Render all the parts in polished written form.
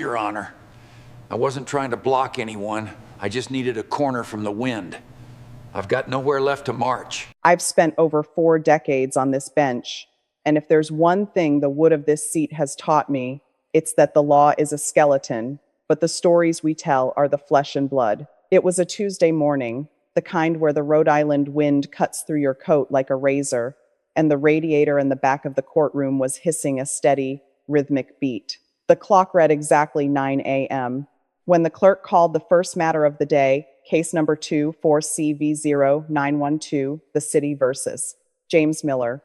Your Honor. I wasn't trying to block anyone. I just needed a corner from the wind. I've got nowhere left to march. I've spent over 4 decades on this bench, and if there's one thing the wood of this seat has taught me, it's that the law is a skeleton, but the stories we tell are the flesh and blood. It was a Tuesday morning, the kind where the Rhode Island wind cuts through your coat like a razor, and the radiator in the back of the courtroom was hissing a steady, rhythmic beat. The clock read exactly 9 a.m. when the clerk called the first matter of the day, case number 24CV0912, the city versus James Miller.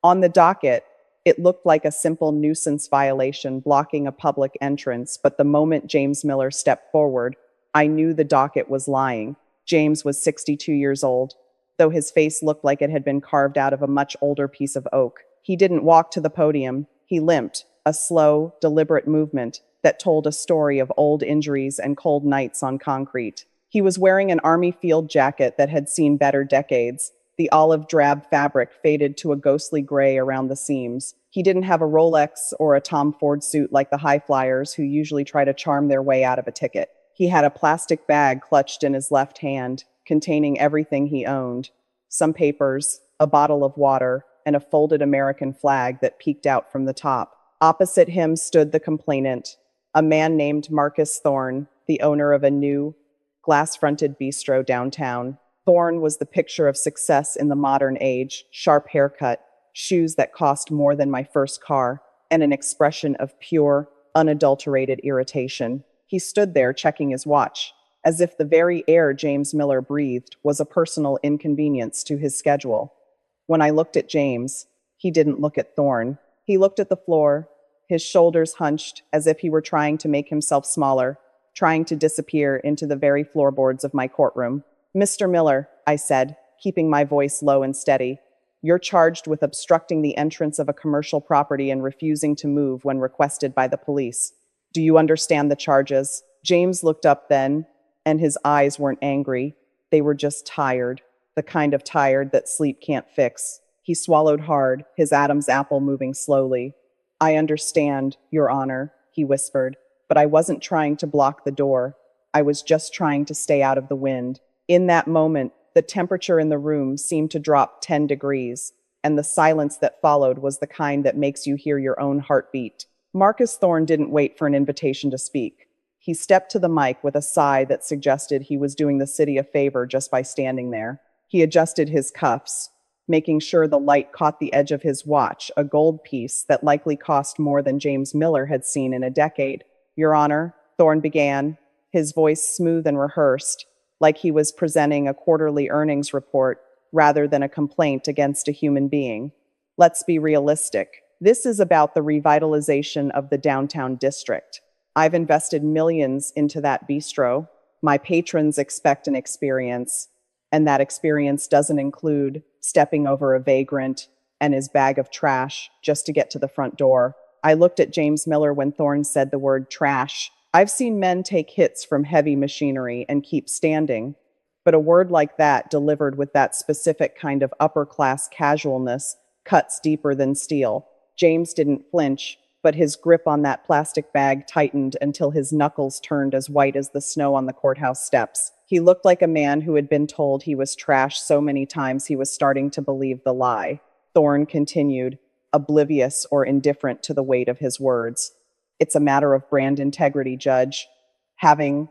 On the docket, it looked like a simple nuisance violation blocking a public entrance, but the moment James Miller stepped forward, I knew the docket was lying. James was 62 years old, though his face looked like it had been carved out of a much older piece of oak. He didn't walk to the podium. He limped, a slow, deliberate movement that told a story of old injuries and cold nights on concrete. He was wearing an army field jacket that had seen better decades. The olive drab fabric faded to a ghostly gray around the seams. He didn't have a Rolex or a Tom Ford suit like the high flyers who usually try to charm their way out of a ticket. He had a plastic bag clutched in his left hand, containing everything he owned: some papers, a bottle of water, and a folded American flag that peeked out from the top. Opposite him stood the complainant, a man named Marcus Thorne, the owner of a new, glass-fronted bistro downtown. Thorne was the picture of success in the modern age: sharp haircut, shoes that cost more than my first car, and an expression of pure, unadulterated irritation. He stood there checking his watch, as if the very air James Miller breathed was a personal inconvenience to his schedule. When I looked at James, he didn't look at Thorne. He looked at the floor, his shoulders hunched as if he were trying to make himself smaller, trying to disappear into the very floorboards of my courtroom. "Mr. Miller," I said, keeping my voice low and steady, "you're charged with obstructing the entrance of a commercial property and refusing to move when requested by the police. Do you understand the charges?" James looked up then, and his eyes weren't angry. They were just tired, the kind of tired that sleep can't fix. He swallowed hard, his Adam's apple moving slowly. "I understand, Your Honor," he whispered, "but I wasn't trying to block the door. I was just trying to stay out of the wind." In that moment, the temperature in the room seemed to drop 10 degrees, and the silence that followed was the kind that makes you hear your own heartbeat. Marcus Thorne didn't wait for an invitation to speak. He stepped to the mic with a sigh that suggested he was doing the city a favor just by standing there. He adjusted his cuffs, making sure the light caught the edge of his watch, a gold piece that likely cost more than James Miller had seen in a decade. "Your Honor," Thorne began, his voice smooth and rehearsed, like he was presenting a quarterly earnings report rather than a complaint against a human being. "Let's be realistic. This is about the revitalization of the downtown district. I've invested millions into that bistro. My patrons expect an experience, and that experience doesn't include stepping over a vagrant and his bag of trash just to get to the front door." I looked at James Miller when Thorne said the word trash. I've seen men take hits from heavy machinery and keep standing, but a word like that, delivered with that specific kind of upper-class casualness, cuts deeper than steel. James didn't flinch, but his grip on that plastic bag tightened until his knuckles turned as white as the snow on the courthouse steps. He looked like a man who had been told he was trash so many times he was starting to believe the lie. Thorne continued, oblivious or indifferent to the weight of his words. "It's a matter of brand integrity, Judge. Having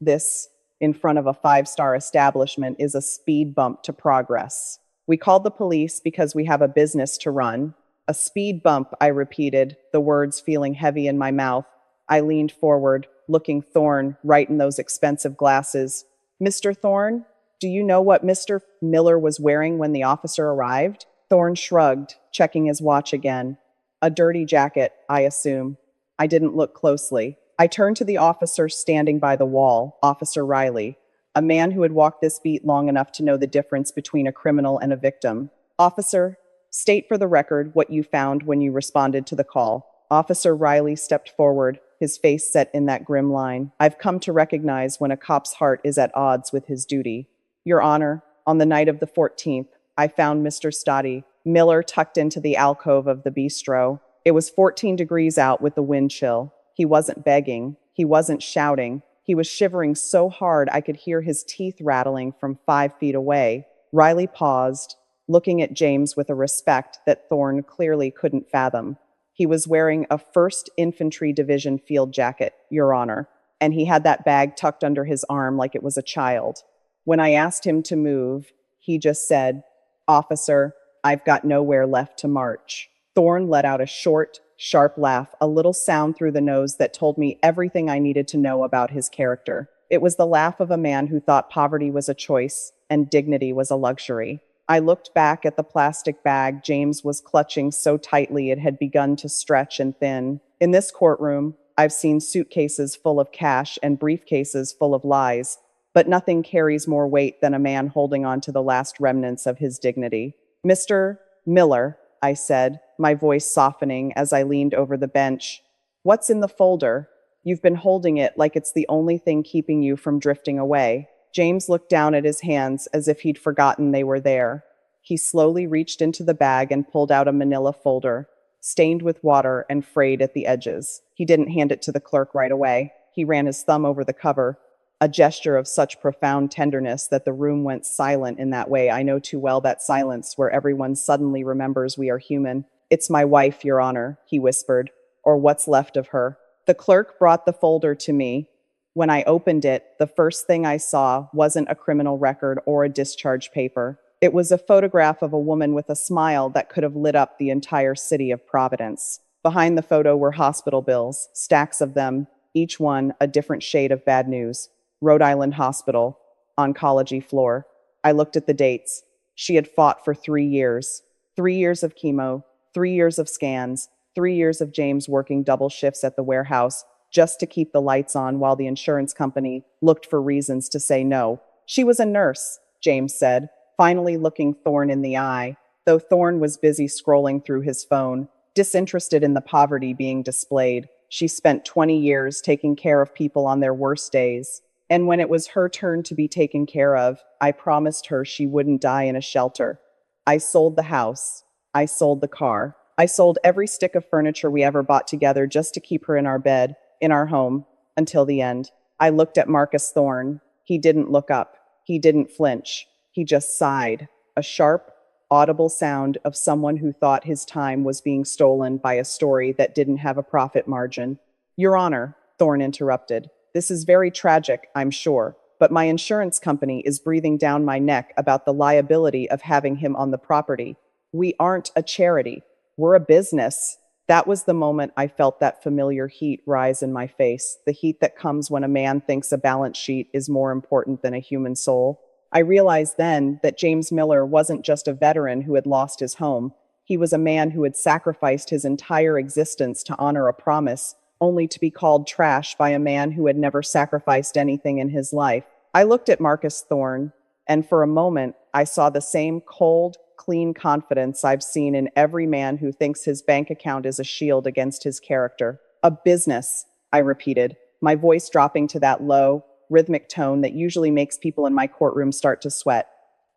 this in front of a 5-star establishment is a speed bump to progress. We called the police because we have a business to run." "A speed bump," I repeated, the words feeling heavy in my mouth. I leaned forward, looking Thorne right in those expensive glasses. "Mr. Thorne, do you know what Mr. Miller was wearing when the officer arrived?" Thorne shrugged, checking his watch again. "A dirty jacket, I assume." I didn't look closely. I turned to the officer standing by the wall, Officer Riley, a man who had walked this beat long enough to know the difference between a criminal and a victim. "Officer, state for the record what you found when you responded to the call." Officer Riley stepped forward, his face set in that grim line. "I've come to recognize when a cop's heart is at odds with his duty. Your Honor, on the night of the 14th, I found Mr. Stoddy Miller tucked into the alcove of the bistro. It was 14 degrees out with the wind chill. He wasn't begging. He wasn't shouting. He was shivering so hard I could hear his teeth rattling from 5 feet away. Riley paused, looking at James with a respect that Thorne clearly couldn't fathom. He was wearing a 1st Infantry Division field jacket, Your Honor, and he had that bag tucked under his arm like it was a child. When I asked him to move, he just said, "Officer, I've got nowhere left to march." Thorne let out a short, sharp laugh, a little sound through the nose that told me everything I needed to know about his character. It was the laugh of a man who thought poverty was a choice and dignity was a luxury. I looked back at the plastic bag James was clutching so tightly it had begun to stretch and thin. In this courtroom, I've seen suitcases full of cash and briefcases full of lies, but nothing carries more weight than a man holding on to the last remnants of his dignity. "Mr. Miller," I said, my voice softening as I leaned over the bench. "What's in the folder? You've been holding it like it's the only thing keeping you from drifting away." James looked down at his hands as if he'd forgotten they were there. He slowly reached into the bag and pulled out a manila folder, stained with water and frayed at the edges. He didn't hand it to the clerk right away. He ran his thumb over the cover, a gesture of such profound tenderness that the room went silent in that way. I know too well that silence where everyone suddenly remembers we are human. "It's my wife, Your Honor," he whispered, "or what's left of her." The clerk brought the folder to me. When I opened it, the first thing I saw wasn't a criminal record or a discharge paper. It was a photograph of a woman with a smile that could have lit up the entire city of Providence. Behind the photo were hospital bills, stacks of them, each one a different shade of bad news. Rhode Island Hospital, oncology floor. I looked at the dates. She had fought for 3 years. 3 years of chemo, 3 years of scans, 3 years of James working double shifts at the warehouse just to keep the lights on while the insurance company looked for reasons to say no. "She was a nurse," James said, finally looking Thorne in the eye, though Thorne was busy scrolling through his phone, disinterested in the poverty being displayed. "She spent 20 years taking care of people on their worst days. And when it was her turn to be taken care of, I promised her she wouldn't die in a shelter. I sold the house. I sold the car. I sold every stick of furniture we ever bought together just to keep her in our bed, in our home, until the end." I looked at Marcus Thorne. He didn't look up. He didn't flinch. He just sighed, a sharp, audible sound of someone who thought his time was being stolen by a story that didn't have a profit margin. "Your Honor," Thorne interrupted, "this is very tragic, I'm sure, but my insurance company is breathing down my neck about the liability of having him on the property. We aren't a charity. We're a business." That was the moment I felt that familiar heat rise in my face, the heat that comes when a man thinks a balance sheet is more important than a human soul. I realized then that James Miller wasn't just a veteran who had lost his home. He was a man who had sacrificed his entire existence to honor a promise, only to be called trash by a man who had never sacrificed anything in his life. I looked at Marcus Thorne, and for a moment, I saw the same cold, clean confidence I've seen in every man who thinks his bank account is a shield against his character. "A business," I repeated, my voice dropping to that low, rhythmic tone that usually makes people in my courtroom start to sweat.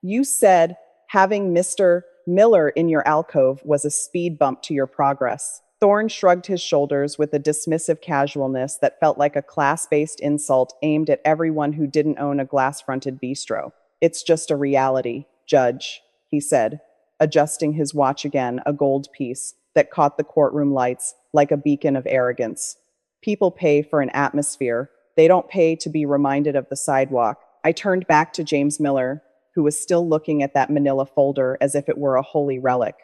"You said having Mr. Miller in your alcove was a speed bump to your progress." Thorne shrugged his shoulders with a dismissive casualness that felt like a class-based insult aimed at everyone who didn't own a glass-fronted bistro. "It's just a reality, Judge," he said, adjusting his watch again, a gold piece that caught the courtroom lights like a beacon of arrogance. "People pay for an atmosphere. They don't pay to be reminded of the sidewalk." I turned back to James Miller, who was still looking at that manila folder as if it were a holy relic.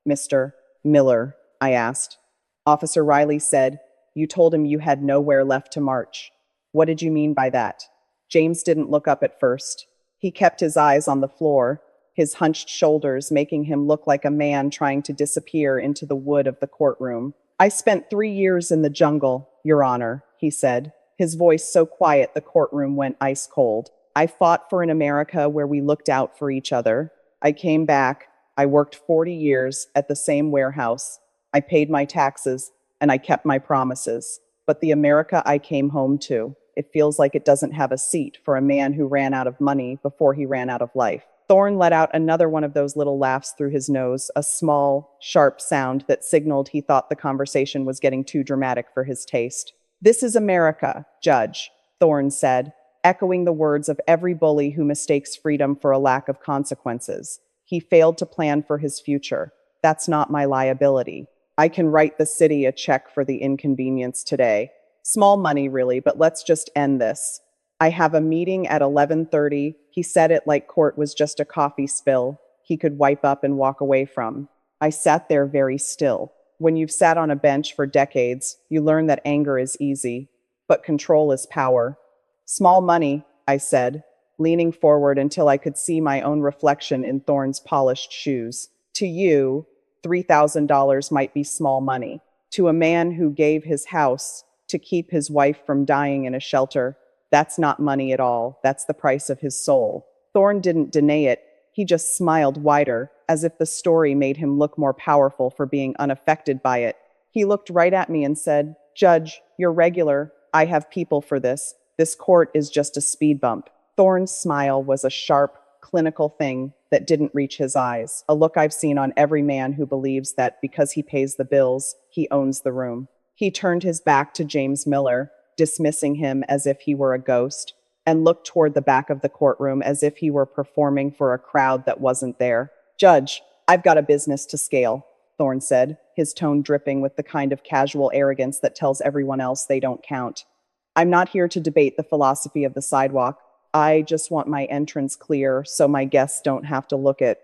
"Mr. Miller," I asked. Officer Riley said, "You told him you had nowhere left to march. What did you mean by that?" James didn't look up at first. He kept his eyes on the floor, his hunched shoulders making him look like a man trying to disappear into the wood of the courtroom. "I spent 3 years in the jungle, Your Honor," he said, his voice so quiet the courtroom went ice cold. "I fought for an America where we looked out for each other. I came back. I worked 40 years at the same warehouse. I paid my taxes, and I kept my promises. But the America I came home to, it feels like it doesn't have a seat for a man who ran out of money before he ran out of life." Thorne let out another one of those little laughs through his nose, a small, sharp sound that signaled he thought the conversation was getting too dramatic for his taste. This is America, Judge, Thorne said, echoing the words of every bully who mistakes freedom for a lack of consequences. He failed to plan for his future. That's not my liability. I can write the city a check for the inconvenience today. Small money, really, but let's just end this. I have a meeting at 11:30. He said it like court was just a coffee spill he could wipe up and walk away from. I sat there very still. When you've sat on a bench for decades, you learn that anger is easy, but control is power. Small money, I said, leaning forward until I could see my own reflection in Thorne's polished shoes. To you, $3,000 might be small money. To a man who gave his house to keep his wife from dying in a shelter, that's not money at all. That's the price of his soul. Thorne didn't deny it. He just smiled wider, as if the story made him look more powerful for being unaffected by it. He looked right at me and said, Judge, you're regular. I have people for this. This court is just a speed bump. Thorne's smile was a sharp, clinical thing that didn't reach his eyes, a look I've seen on every man who believes that because he pays the bills, he owns the room. He turned his back to James Miller, dismissing him as if he were a ghost, and looked toward the back of the courtroom as if he were performing for a crowd that wasn't there. Judge, I've got a business to scale, Thorne said, his tone dripping with the kind of casual arrogance that tells everyone else they don't count. I'm not here to debate the philosophy of the sidewalk. I just want my entrance clear so my guests don't have to look at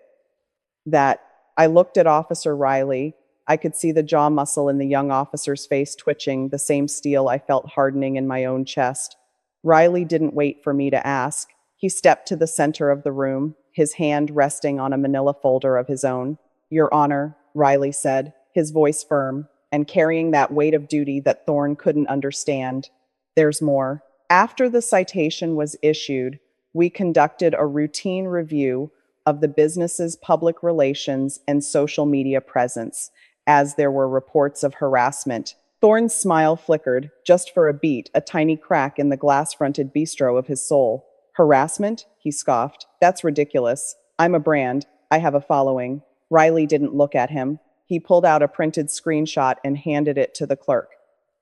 that. I looked at Officer Riley. I could see the jaw muscle in the young officer's face twitching, the same steel I felt hardening in my own chest. Riley didn't wait for me to ask. He stepped to the center of the room, his hand resting on a manila folder of his own. Your Honor, Riley said, his voice firm, and carrying that weight of duty that Thorne couldn't understand. There's more. After the citation was issued, we conducted a routine review of the business's public relations and social media presence, as there were reports of harassment. Thorne's smile flickered, just for a beat, a tiny crack in the glass-fronted bistro of his soul. Harassment? He scoffed. That's ridiculous. I'm a brand. I have a following. Riley didn't look at him. He pulled out a printed screenshot and handed it to the clerk.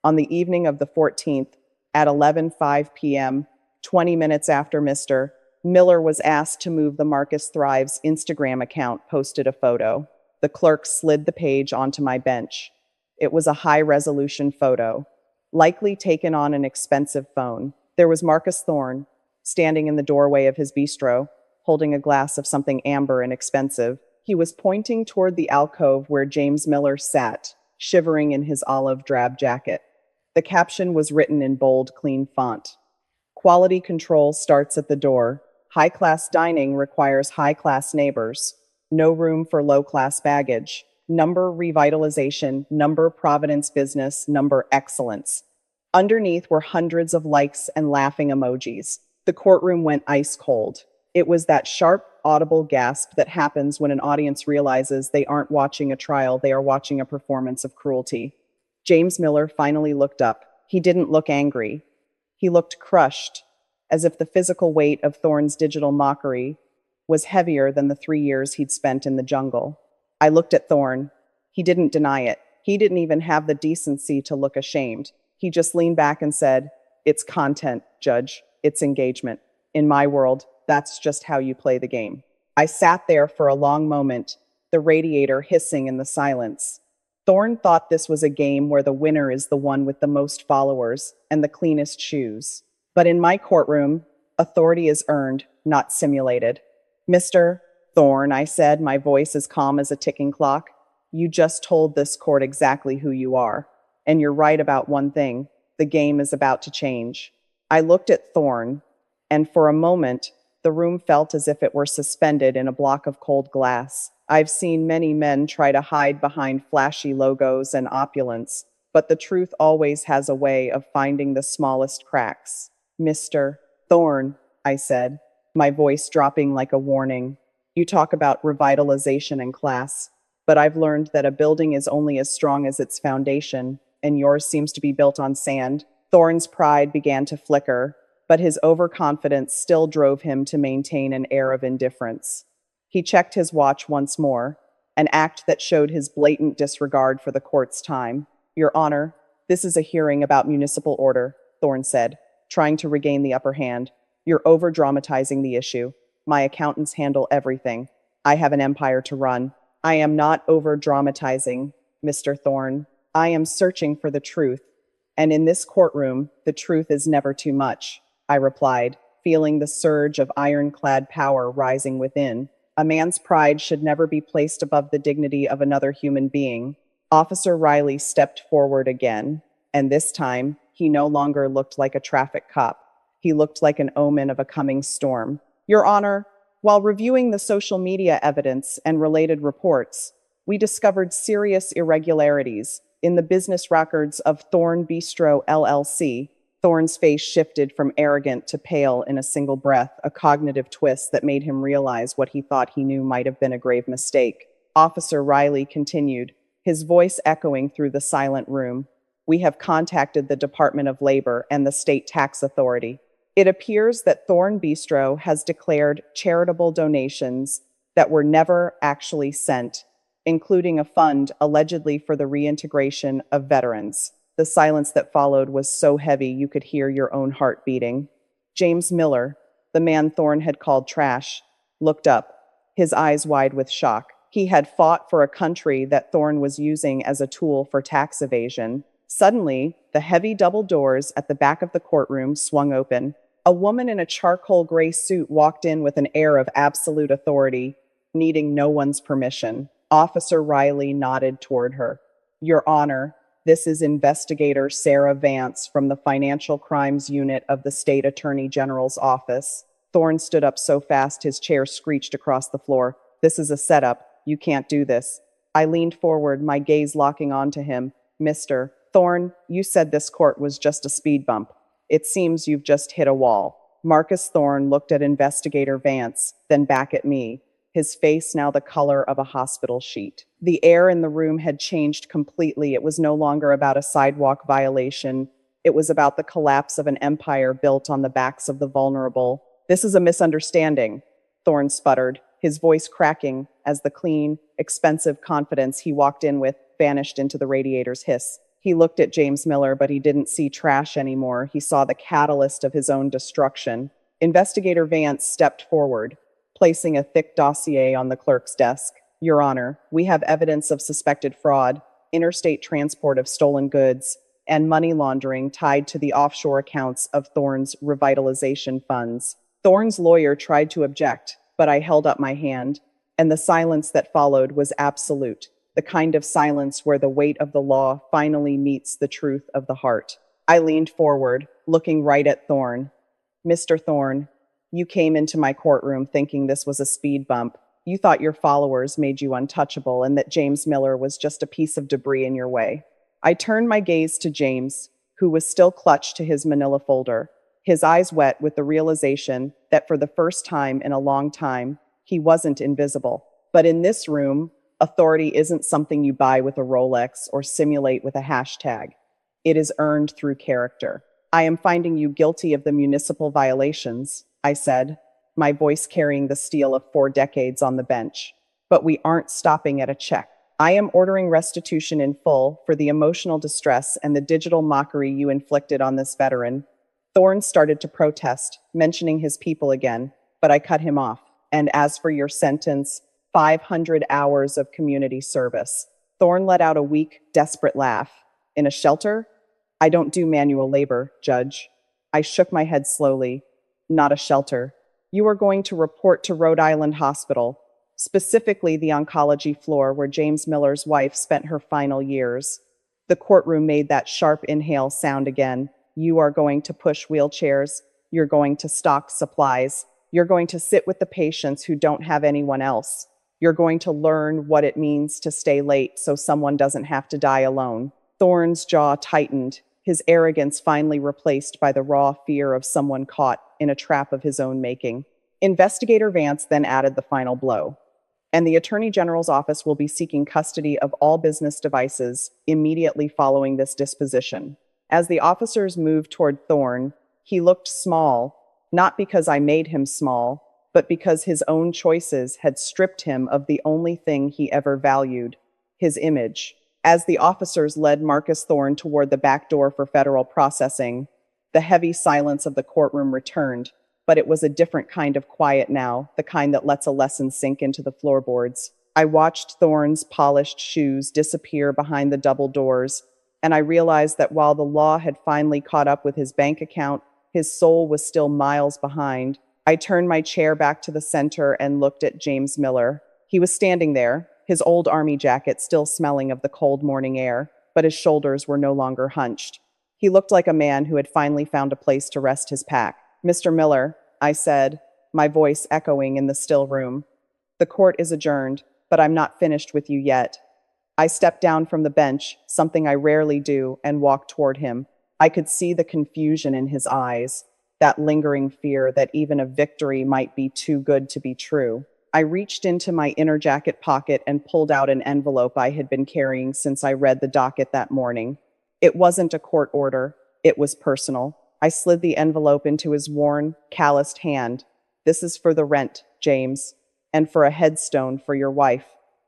On the evening of the 14th, at 11:05 p.m., 20 minutes after Mr. Miller was asked to move, the Marcus Thrives Instagram account posted a photo. The clerk slid the page onto my bench. It was a high-resolution photo, likely taken on an expensive phone. There was Marcus Thorne, standing in the doorway of his bistro, holding a glass of something amber and expensive. He was pointing toward the alcove where James Miller sat, shivering in his olive drab jacket. The caption was written in bold, clean font. Quality control starts at the door. High-class dining requires high-class neighbors. No room for low-class baggage. Number revitalization, number Providence business, number excellence. Underneath were hundreds of likes and laughing emojis. The courtroom went ice cold. It was that sharp, audible gasp that happens when an audience realizes they aren't watching a trial, they are watching a performance of cruelty. James Miller finally looked up. He didn't look angry. He looked crushed, as if the physical weight of Thorne's digital mockery was heavier than the 3 years he'd spent in the jungle. I looked at Thorne. He didn't deny it. He didn't even have the decency to look ashamed. He just leaned back and said, It's content, Judge. It's engagement. In my world, that's just how you play the game. I sat there for a long moment, the radiator hissing in the silence. Thorne thought this was a game where the winner is the one with the most followers and the cleanest shoes. But in my courtroom, authority is earned, not simulated. Mr. Thorne, I said, my voice as calm as a ticking clock, you just told this court exactly who you are. And you're right about one thing. The game is about to change. I looked at Thorne, and for a moment, the room felt as if it were suspended in a block of cold glass. I've seen many men try to hide behind flashy logos and opulence, but the truth always has a way of finding the smallest cracks. Mr. Thorne, I said, my voice dropping like a warning. You talk about revitalization and class, but I've learned that a building is only as strong as its foundation, and yours seems to be built on sand. Thorne's pride began to flicker, but his overconfidence still drove him to maintain an air of indifference. He checked his watch once more, an act that showed his blatant disregard for the court's time. Your Honor, This is a hearing about municipal order, Thorne said, trying to regain the upper hand. You're over-dramatizing the issue. My accountants handle everything. I have an empire to run. I am not over-dramatizing, Mr. Thorne. I am searching for the truth. And in this courtroom, the truth is never too much, I replied, feeling the surge of ironclad power rising within. A man's pride should never be placed above the dignity of another human being. Officer Riley stepped forward again, and this time, he no longer looked like a traffic cop. He looked like an omen of a coming storm. Your Honor, while reviewing the social media evidence and related reports, we discovered serious irregularities in the business records of Thorne Bistro LLC. Thorne's face shifted from arrogant to pale in a single breath, a cognitive twist that made him realize what he thought he knew might have been a grave mistake. Officer Riley continued, his voice echoing through the silent room. We have contacted the Department of Labor and the State Tax Authority. It appears that Thorne Bistro has declared charitable donations that were never actually sent, including a fund allegedly for the reintegration of veterans. The silence that followed was so heavy you could hear your own heart beating. James Miller, the man Thorne had called trash, looked up, his eyes wide with shock. He had fought for a country that Thorne was using as a tool for tax evasion. Suddenly, the heavy double doors at the back of the courtroom swung open. A woman in a charcoal gray suit walked in with an air of absolute authority, needing no one's permission. Officer Riley nodded toward her. Your Honor, this is Investigator Sarah Vance from the Financial Crimes Unit of the State Attorney General's office. Thorne stood up so fast his chair screeched across the floor. This is a setup. You can't do this. I leaned forward, my gaze locking onto him. Mr. Thorne, you said this court was just a speed bump. It seems you've just hit a wall. Marcus Thorne looked at Investigator Vance, then back at me, his face now the color of a hospital sheet. The air in the room had changed completely. It was no longer about a sidewalk violation. It was about the collapse of an empire built on the backs of the vulnerable. This is a misunderstanding, Thorne sputtered, his voice cracking as the clean, expensive confidence he walked in with vanished into the radiator's hiss. He looked at James Miller, but he didn't see trash anymore. He saw the catalyst of his own destruction. Investigator Vance stepped forward, placing a thick dossier on the clerk's desk. Your Honor, we have evidence of suspected fraud, interstate transport of stolen goods, and money laundering tied to the offshore accounts of Thorne's revitalization funds. Thorne's lawyer tried to object, but I held up my hand, and the silence that followed was absolute, the kind of silence where the weight of the law finally meets the truth of the heart. I leaned forward, looking right at Thorne. Mr. Thorne, you came into my courtroom thinking this was a speed bump. You thought your followers made you untouchable and that James Miller was just a piece of debris in your way. I turned my gaze to James, who was still clutched to his manila folder, his eyes wet with the realization that for the first time in a long time, he wasn't invisible. But in this room, authority isn't something you buy with a Rolex or simulate with a hashtag. It is earned through character. I am finding you guilty of the municipal violations, I said, my voice carrying the steel of 4 decades on the bench. But we aren't stopping at a check. I am ordering restitution in full for the emotional distress and the digital mockery you inflicted on this veteran. Thorne started to protest, mentioning his people again, but I cut him off. And as for your sentence, 500 hours of community service. Thorne let out a weak, desperate laugh. In a shelter? I don't do manual labor, Judge. I shook my head slowly. Not a shelter. You are going to report to Rhode Island Hospital, specifically the oncology floor where James Miller's wife spent her final years. The courtroom made that sharp inhale sound again. You are going to push wheelchairs. You're going to stock supplies. You're going to sit with the patients who don't have anyone else. You're going to learn what it means to stay late so someone doesn't have to die alone. Thorne's jaw tightened, his arrogance finally replaced by the raw fear of someone caught in a trap of his own making. Investigator Vance then added the final blow. And the Attorney General's office will be seeking custody of all business devices immediately following this disposition. As the officers moved toward Thorne, he looked small, not because I made him small, but because his own choices had stripped him of the only thing he ever valued, his image. As the officers led Marcus Thorne toward the back door for federal processing, the heavy silence of the courtroom returned, but it was a different kind of quiet now, the kind that lets a lesson sink into the floorboards. I watched Thorne's polished shoes disappear behind the double doors, and I realized that while the law had finally caught up with his bank account, his soul was still miles behind. I turned my chair back to the center and looked at James Miller. He was standing there, his old army jacket still smelling of the cold morning air, but his shoulders were no longer hunched. He looked like a man who had finally found a place to rest his pack. "Mr. Miller," I said, my voice echoing in the still room. "The court is adjourned, but I'm not finished with you yet." I stepped down from the bench, something I rarely do, and walked toward him. I could see the confusion in his eyes, that lingering fear that even a victory might be too good to be true. I reached into my inner jacket pocket and pulled out an envelope I had been carrying since I read the docket that morning. It wasn't a court order. It was personal. I slid the envelope into his worn, calloused hand. "This is for the rent, James, and for a headstone for your wife.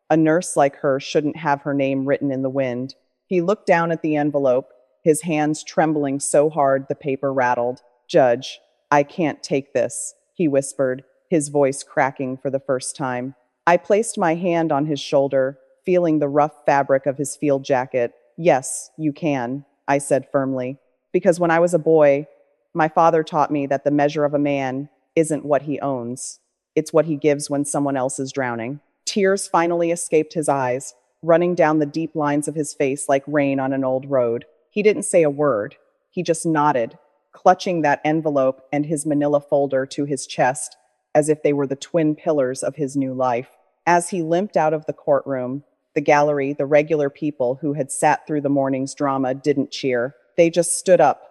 A nurse like her shouldn't have her name written in the wind." He looked down at the envelope, his hands trembling so hard the paper rattled. "Judge, I can't take this," he whispered, his voice cracking for the first time. I placed my hand on his shoulder, feeling the rough fabric of his field jacket. "Yes, you can," I said firmly, "because when I was a boy, my father taught me that the measure of a man isn't what he owns. It's what he gives when someone else is drowning." Tears finally escaped his eyes, running down the deep lines of his face like rain on an old road. He didn't say a word. He just nodded, clutching that envelope and his manila folder to his chest, as if they were the twin pillars of his new life. As he limped out of the courtroom, the gallery, the regular people who had sat through the morning's drama, didn't cheer. They just stood up,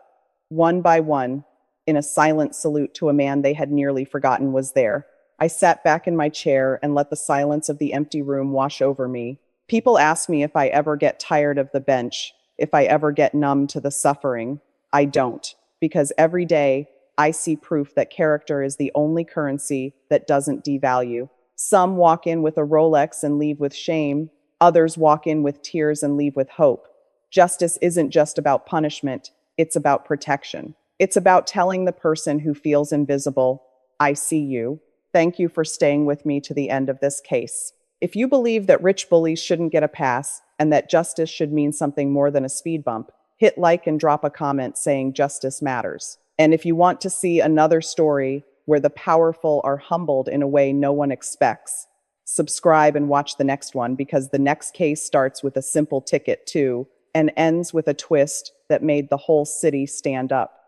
one by one, in a silent salute to a man they had nearly forgotten was there. I sat back in my chair and let the silence of the empty room wash over me. People ask me if I ever get tired of the bench, if I ever get numb to the suffering. I don't, because every day I see proof that character is the only currency that doesn't devalue. Some walk in with a Rolex and leave with shame. Others walk in with tears and leave with hope. Justice isn't just about punishment. It's about protection. It's about telling the person who feels invisible, "I see you. Thank you for staying with me to the end of this case." If you believe that rich bullies shouldn't get a pass and that justice should mean something more than a speed bump, hit like and drop a comment saying justice matters. And if you want to see another story where the powerful are humbled in a way no one expects, subscribe and watch the next one, because the next case starts with a simple ticket too and ends with a twist that made the whole city stand up.